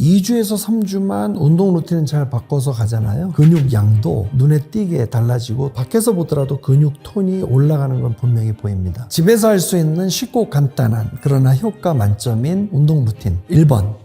2주에서 3주만 운동 루틴을 잘 바꿔서 가잖아요. 근육 양도 눈에 띄게 달라지고 밖에서 보더라도 근육 톤이 올라가는 건 분명히 보입니다. 집에서 할 수 있는 쉽고 간단한 그러나 효과 만점인 운동 루틴 1번.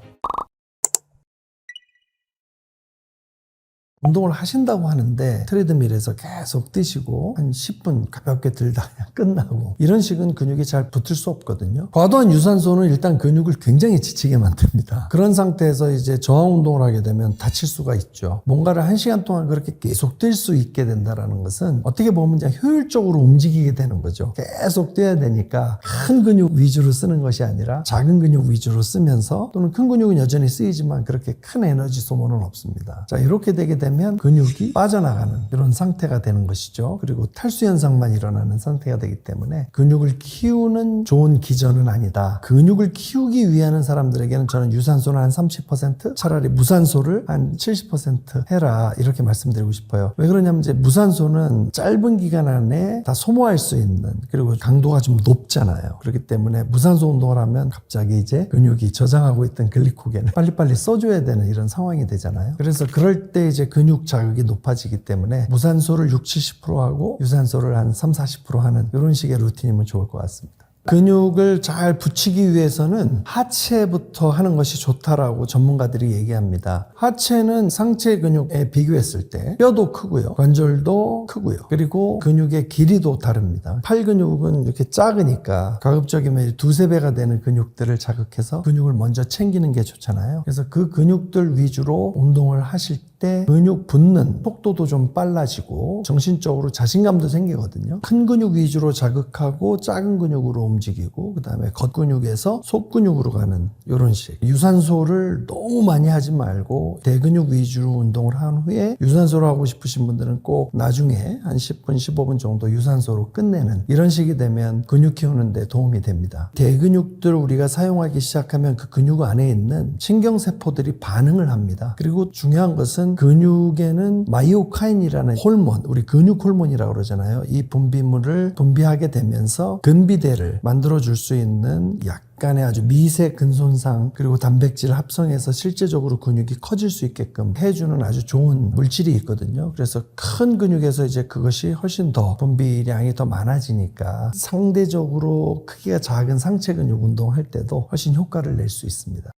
운동을 하신다고 하는데 트레드밀에서 계속 뛰시고 한 10분 가볍게 들다 그냥 끝나고 이런 식은 근육이 잘 붙을 수 없거든요. 과도한 유산소는 일단 근육을 굉장히 지치게 만듭니다. 그런 상태에서 이제 저항 운동을 하게 되면 다칠 수가 있죠. 뭔가를 1시간 동안 그렇게 계속 뛸 수 있게 된다는 것은 어떻게 보면 그냥 효율적으로 움직이게 되는 거죠. 계속 뛰어야 되니까 큰 근육 위주로 쓰는 것이 아니라 작은 근육 위주로 쓰면서 또는 큰 근육은 여전히 쓰이지만 그렇게 큰 에너지 소모는 없습니다. 자, 이렇게 되게 되면 근육이 빠져나가는 이런 상태가 되는 것이죠. 그리고 탈수 현상만 일어나는 상태가 되기 때문에 근육을 키우는 좋은 기전은 아니다. 근육을 키우기 위한 사람들에게는 저는 유산소는 한 30%, 차라리 무산소를 한 70% 해라 이렇게 말씀드리고 싶어요. 왜 그러냐면 이제 무산소는 짧은 기간 안에 다 소모할 수 있는 그리고 강도가 좀 높잖아요. 그렇기 때문에 무산소 운동을 하면 갑자기 이제 근육이 저장하고 있던 글리코겐을 빨리빨리 써줘야 되는 이런 상황이 되잖아요. 그래서 그럴 때 이제 근육 자극이 높아지기 때문에 무산소를 60, 70% 하고 유산소를 한 30, 40% 하는 이런 식의 루틴이면 좋을 것 같습니다. 근육을 잘 붙이기 위해서는 하체부터 하는 것이 좋다라고 전문가들이 얘기합니다. 하체는 상체 근육에 비교했을 때 뼈도 크고요. 관절도 크고요. 그리고 근육의 길이도 다릅니다. 팔 근육은 이렇게 작으니까 가급적이면 2~3배가 되는 근육들을 자극해서 근육을 먼저 챙기는 게 좋잖아요. 그래서 그 근육들 위주로 운동을 하실 때 근육 붙는 속도도 좀 빨라지고 정신적으로 자신감도 생기거든요. 큰 근육 위주로 자극하고 작은 근육으로 움직이고 그 다음에 겉근육에서 속근육으로 가는 이런 식. 유산소를 너무 많이 하지 말고 대근육 위주로 운동을 한 후에 유산소를 하고 싶으신 분들은 꼭 나중에 한 10분, 15분 정도 유산소로 끝내는 이런 식이 되면 근육 키우는 데 도움이 됩니다. 대근육들 우리가 사용하기 시작하면 그 근육 안에 있는 신경세포들이 반응을 합니다. 그리고 중요한 것은 근육에는 마이오카인이라는 호르몬, 우리 근육 호르몬이라고 그러잖아요. 이 분비물을 분비하게 되면서 근비대를 만들어줄 수 있는 약간의 아주 미세 근손상 그리고 단백질 합성해서 실제적으로 근육이 커질 수 있게끔 해주는 아주 좋은 물질이 있거든요. 그래서 큰 근육에서 이제 그것이 훨씬 더 분비량이 더 많아지니까 상대적으로 크기가 작은 상체 근육 운동할 때도 훨씬 효과를 낼 수 있습니다.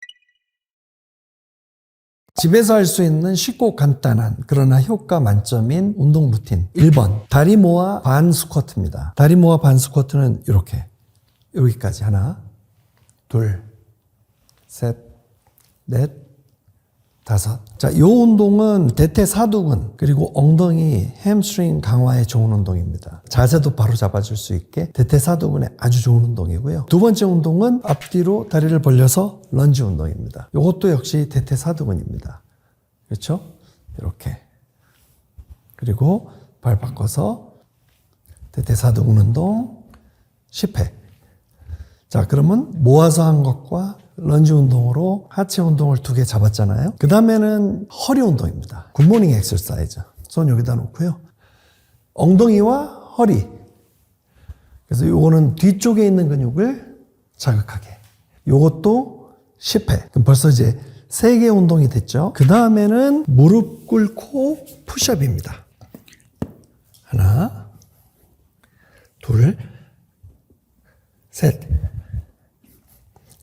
집에서 할 수 있는 쉽고 간단한 그러나 효과 만점인 운동 루틴 1번 다리 모아 반 스쿼트입니다. 다리 모아 반 스쿼트는 이렇게 여기까지 하나 둘 셋 넷 다섯. 자, 이 운동은 대퇴사두근 그리고 엉덩이 햄스트링 강화에 좋은 운동입니다. 자세도 바로 잡아줄 수 있게 대퇴사두근에 아주 좋은 운동이고요. 두 번째 운동은 앞뒤로 다리를 벌려서 런지 운동입니다. 이것도 역시 대퇴사두근입니다. 그렇죠? 이렇게. 그리고 발 바꿔서 대퇴사두근 운동 10회. 자, 그러면 모아서 한 것과 런지 운동으로 하체 운동을 2개 잡았잖아요. 그 다음에는 허리 운동입니다. 굿모닝 엑서사이즈. 손 여기다 놓고요. 엉덩이와 허리. 그래서 요거는 뒤쪽에 있는 근육을 자극하게. 요것도 10회. 그럼 벌써 이제 3개 운동이 됐죠. 그 다음에는 무릎 꿇고 푸시업입니다. 하나, 둘, 셋,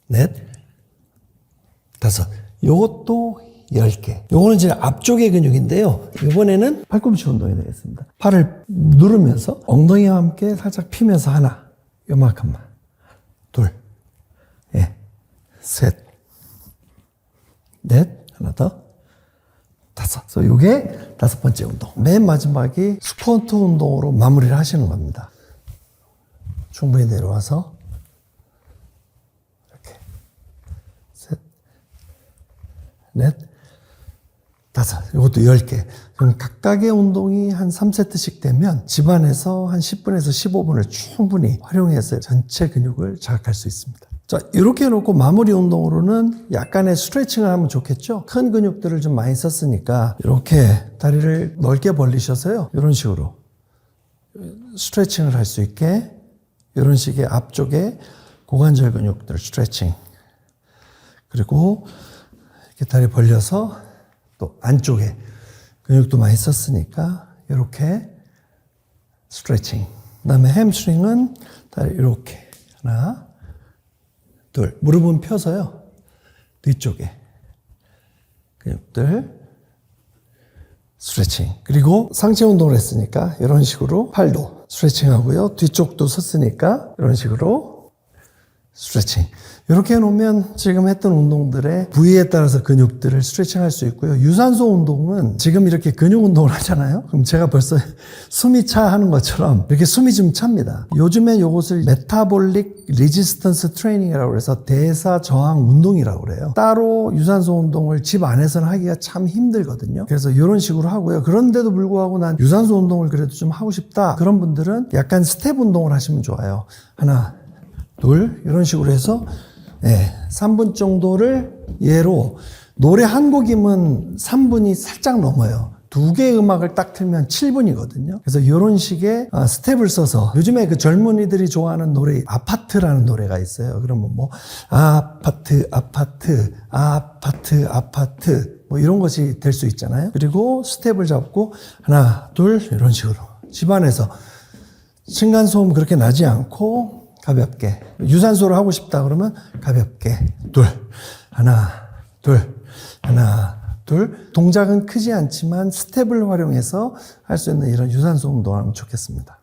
넷, 다섯. 요것도 10개. 요거는 이제 앞쪽의 근육인데요. 이번에는 팔꿈치 운동이 되겠습니다. 팔을 누르면서 엉덩이와 함께 살짝 피면서 하나. 요만큼만. 둘. 예. 셋. 넷. 하나 더. 다섯. 그래서 요게 5번째 운동. 맨 마지막이 스쿼트 운동으로 마무리를 하시는 겁니다. 충분히 내려와서 넷, 다섯. 이것도 10개. 그럼 각각의 운동이 한 3세트씩 되면 집안에서 한 10분에서 15분을 충분히 활용해서 전체 근육을 자극할 수 있습니다. 자, 이렇게 해놓고 마무리 운동으로는 약간의 스트레칭을 하면 좋겠죠? 큰 근육들을 좀 많이 썼으니까 이렇게 다리를 넓게 벌리셔서요. 이런 식으로 스트레칭을 할 수 있게 이런 식의 앞쪽에 고관절 근육들 스트레칭. 그리고 이렇게 다리 벌려서 또 안쪽에 근육도 많이 썼으니까 이렇게 스트레칭. 그 다음에 햄스트링은 다리 이렇게 하나, 둘. 무릎은 펴서요. 뒤쪽에 근육들 스트레칭. 그리고 상체 운동을 했으니까 이런 식으로 팔도 스트레칭 하고요. 뒤쪽도 섰으니까 이런 식으로 스트레칭. 이렇게 해놓으면 지금 했던 운동들의 부위에 따라서 근육들을 스트레칭 할 수 있고요. 유산소 운동은 지금 이렇게 근육 운동을 하잖아요. 그럼 제가 벌써 숨이 차 하는 것처럼 이렇게 숨이 좀 찹니다. 요즘에 이것을 메타볼릭 리지스턴스 트레이닝이라고 해서 대사 저항 운동이라고 그래요. 따로 유산소 운동을 집 안에서는 하기가 참 힘들거든요. 그래서 이런 식으로 하고요. 그런데도 불구하고 난 유산소 운동을 그래도 좀 하고 싶다. 그런 분들은 약간 스텝 운동을 하시면 좋아요. 하나, 둘 이런 식으로 해서 3분 정도를 예로 노래 한 곡이면 3분이 살짝 넘어요. 2개의 음악을 딱 틀면 7분이거든요. 그래서 이런 식의 스텝을 써서 요즘에 그 젊은이들이 좋아하는 노래 아파트라는 노래가 있어요. 그러면 뭐 아파트 아파트 아파트 아파트 뭐 이런 것이 될 수 있잖아요. 그리고 스텝을 잡고 하나 둘 이런 식으로 집안에서 층간소음 그렇게 나지 않고 가볍게 유산소를 하고 싶다 그러면 가볍게 둘 하나 둘 하나 둘 동작은 크지 않지만 스텝을 활용해서 할 수 있는 이런 유산소 운동을 하면 좋겠습니다.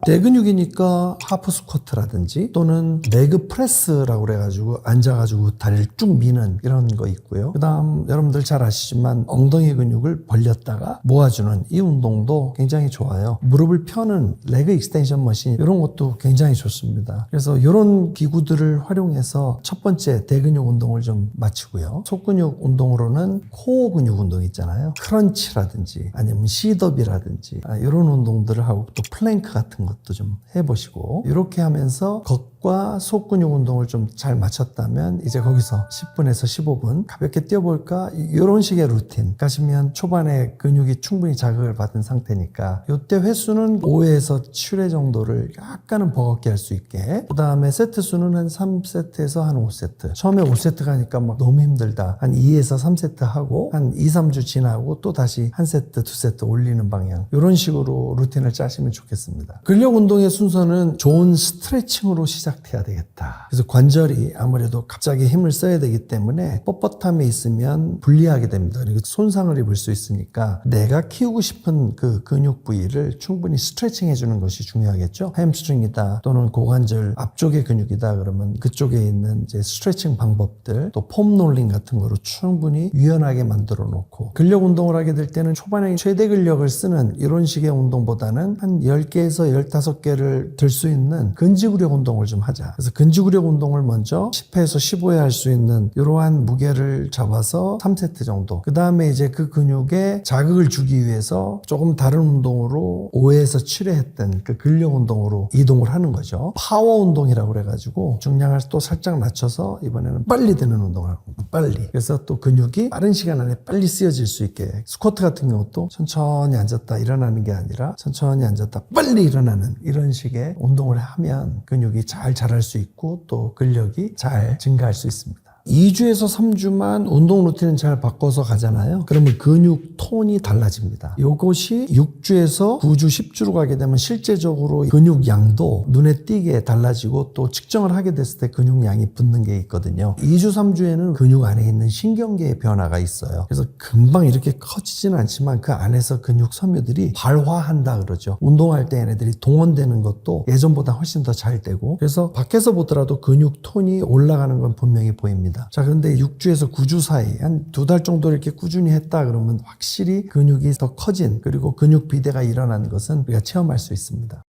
대근육이니까 하프 스쿼트라든지 또는 레그 프레스라고 그래가지고 앉아가지고 다리를 쭉 미는 이런 거 있고요. 그 다음 여러분들 잘 아시지만 엉덩이 근육을 벌렸다가 모아주는 이 운동도 굉장히 좋아요. 무릎을 펴는 레그 익스텐션 머신 이런 것도 굉장히 좋습니다. 그래서 이런 기구들을 활용해서 첫 번째 대근육 운동을 좀 마치고요. 속근육 운동으로는 코어 근육 운동 있잖아요. 크런치라든지 아니면 시더비라든지 이런 운동들을 하고 또 플랭크 같은 것도 좀 해보시고 이렇게 하면서 겉과 속근육 운동을 좀 잘 맞췄다면 이제 거기서 10분에서 15분 가볍게 뛰어볼까 이런 식의 루틴 가시면 초반에 근육이 충분히 자극을 받은 상태니까 이때 횟수는 5회에서 7회 정도를 약간은 버겁게 할 수 있게 그 다음에 세트 수는 한 3세트에서 한 5세트 처음에 5세트 가니까 막 너무 힘들다 한 2에서 3세트 하고 한 2, 3주 지나고 또 다시 한 세트, 두 세트 올리는 방향 이런 식으로 루틴을 짜시면 좋겠습니다. 근력 운동의 순서는 좋은 스트레칭으로 시작해야 되겠다. 그래서 관절이 아무래도 갑자기 힘을 써야 되기 때문에 뻣뻣함에 있으면 불리하게 됩니다. 그리고 손상을 입을 수 있으니까 내가 키우고 싶은 그 근육 부위를 충분히 스트레칭 해주는 것이 중요하겠죠. 햄스트링이다 또는 고관절 앞쪽의 근육이다 그러면 그쪽에 있는 이제 스트레칭 방법들 또 폼 롤링 같은 거로 충분히 유연하게 만들어 놓고 근력 운동을 하게 될 때는 초반에 최대 근력을 쓰는 이런 식의 운동보다는 한 10개에서 15개를 들 수 있는 근지구력 운동을 좀 하자. 그래서 근지구력 운동을 먼저 10회에서 15회 할 수 있는 이러한 무게를 잡아서 3세트 정도. 그 다음에 이제 그 근육에 자극을 주기 위해서 조금 다른 운동으로 5회에서 7회 했던 그 근력 운동으로 이동을 하는 거죠. 파워 운동이라고 그래가지고 중량을 또 살짝 낮춰서 이번에는 빨리 드는 운동을 하고 빨리. 그래서 또 근육이 빠른 시간 안에 빨리 쓰여질 수 있게 스쿼트 같은 경우도 천천히 앉았다 일어나는 게 아니라 천천히 앉았다 빨리 일어나는 이런 식의 운동을 하면 근육이 잘 자랄 수 있고 또 근력이 잘 증가할 수 있습니다. 2주에서 3주만 운동 루틴을 잘 바꿔서 가잖아요. 그러면 근육 톤이 달라집니다. 이것이 6주에서 9주, 10주로 가게 되면 실제적으로 근육 양도 눈에 띄게 달라지고 또 측정을 하게 됐을 때 근육 양이 붙는 게 있거든요. 2주, 3주에는 근육 안에 있는 신경계의 변화가 있어요. 그래서 금방 이렇게 커지지는 않지만 그 안에서 근육 섬유들이 발화한다 그러죠. 운동할 때 얘네들이 동원되는 것도 예전보다 훨씬 더 잘 되고 그래서 밖에서 보더라도 근육 톤이 올라가는 건 분명히 보입니다. 자, 그런데 6주에서 9주 사이 한 2달 정도 이렇게 꾸준히 했다 그러면 확실히 근육이 더 커진 그리고 근육 비대가 일어난 것은 우리가 체험할 수 있습니다.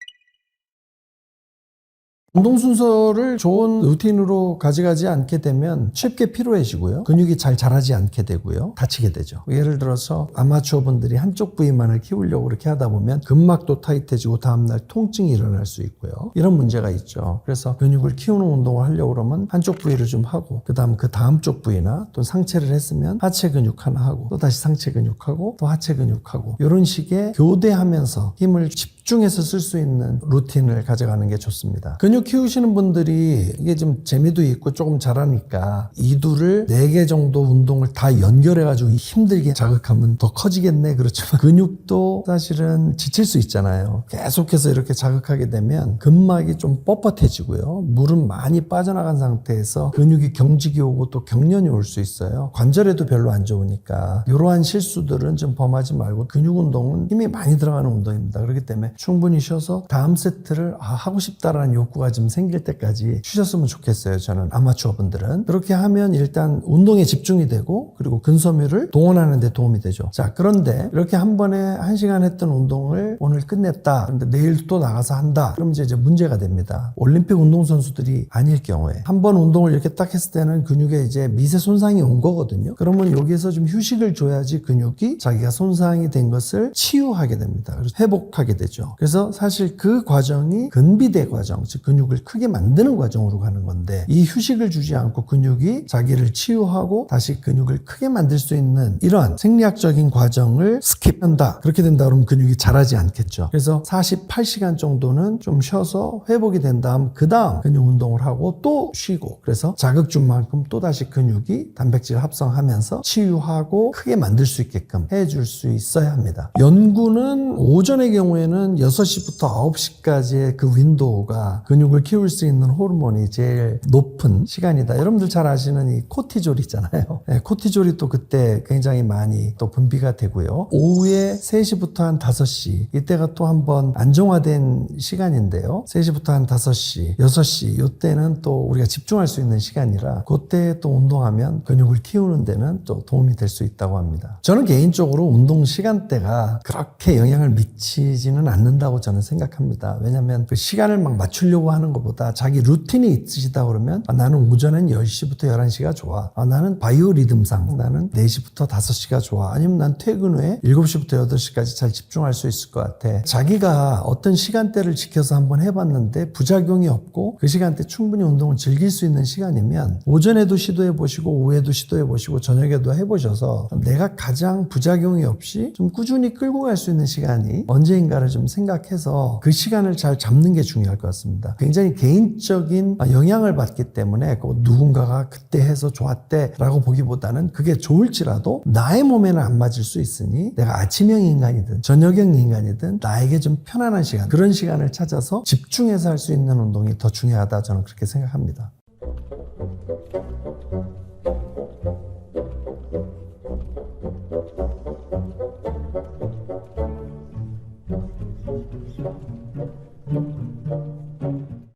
운동 순서를 좋은 루틴으로 가져가지 않게 되면 쉽게 피로해지고요. 근육이 잘 자라지 않게 되고요. 다치게 되죠. 예를 들어서 아마추어 분들이 한쪽 부위만을 키우려고 그렇게 하다 보면 근막도 타이트해지고 다음날 통증이 일어날 수 있고요. 이런 문제가 있죠. 그래서 근육을 키우는 운동을 하려고 그러면 한쪽 부위를 좀 하고 그 다음 쪽 부위나 또 상체를 했으면 하체 근육 하나 하고 또 다시 상체 근육하고 또 하체 근육하고 이런 식의 교대하면서 힘을 집중하고 집중해서 쓸 수 있는 루틴을 가져가는 게 좋습니다. 근육 키우시는 분들이 이게 좀 재미도 있고 조금 잘하니까 2두를 4개 정도 운동을 다 연결해가지고 힘들게 자극하면 더 커지겠네. 그렇지만 근육도 사실은 지칠 수 있잖아요. 계속해서 이렇게 자극하게 되면 근막이 좀 뻣뻣해지고요. 물은 많이 빠져나간 상태에서 근육이 경직이 오고 또 경련이 올 수 있어요. 관절에도 별로 안 좋으니까 이러한 실수들은 좀 범하지 말고 근육 운동은 힘이 많이 들어가는 운동입니다. 그렇기 때문에 충분히 쉬어서 다음 세트를 하고 싶다라는 욕구가 좀 생길 때까지 쉬셨으면 좋겠어요. 저는 아마추어 분들은 그렇게 하면 일단 운동에 집중이 되고 그리고 근섬유를 동원하는 데 도움이 되죠. 자, 그런데 이렇게 한 번에 1시간 했던 운동을 오늘 끝냈다. 그런데 내일 또 나가서 한다. 그럼 이제 문제가 됩니다. 올림픽 운동선수들이 아닐 경우에 한 번 운동을 이렇게 딱 했을 때는 근육에 이제 미세 손상이 온 거거든요. 그러면 여기에서 좀 휴식을 줘야지 근육이 자기가 손상이 된 것을 치유하게 됩니다. 그래서 회복하게 되죠. 그래서 사실 그 과정이 근비대 과정, 즉 근육을 크게 만드는 과정으로 가는 건데 이 휴식을 주지 않고 근육이 자기를 치유하고 다시 근육을 크게 만들 수 있는 이런 생리학적인 과정을 스킵한다. 그렇게 된다 그러면 근육이 자라지 않겠죠. 그래서 48시간 정도는 좀 쉬어서 회복이 된 다음 그 다음 근육 운동을 하고 또 쉬고 그래서 자극 준 만큼 또다시 근육이 단백질을 합성하면서 치유하고 크게 만들 수 있게끔 해줄 수 있어야 합니다. 연구는 오전의 경우에는 6시부터 9시까지의 그 윈도우가 근육을 키울 수 있는 호르몬이 제일 높은 시간이다. 여러분들 잘 아시는 이 코티졸 있잖아요. 네, 코티졸이 또 그때 굉장히 많이 또 분비가 되고요. 오후에 3시부터 한 5시 이때가 또 한번 안정화된 시간인데요. 3시부터 한 5시, 6시 이때는 또 우리가 집중할 수 있는 시간이라 그때 또 운동하면 근육을 키우는 데는 또 도움이 될 수 있다고 합니다. 저는 개인적으로 운동 시간대가 그렇게 영향을 미치지는 않는다고 저는 생각합니다. 왜냐하면 그 시간을 막 맞추려고 하는 것보다 자기 루틴이 있으시다 그러면 나는 오전엔 10시부터 11시가 좋아. 나는 바이오 리듬상 나는 4시부터 5시가 좋아. 아니면 난 퇴근 후에 7시부터 8시까지 잘 집중할 수 있을 것 같아. 자기가 어떤 시간대를 지켜서 한번 해봤는데 부작용이 없고 그 시간대 충분히 운동을 즐길 수 있는 시간이면 오전에도 시도해보시고 오후에도 시도해보시고 저녁에도 해보셔서 내가 가장 부작용이 없이 좀 꾸준히 끌고 갈 수 있는 시간이 언제인가를 좀 생각해서 그 시간을 잘 잡는 게 중요할 것 같습니다. 굉장히 개인적인 영향을 받기 때문에 누군가가 그때 해서 좋았대 라고 보기보다는 그게 좋을지라도 나의 몸에는 안 맞을 수 있으니 내가 아침형 인간이든 저녁형 인간이든 나에게 좀 편안한 시간 그런 시간을 찾아서 집중해서 할 수 있는 운동이 더 중요하다 저는 그렇게 생각합니다.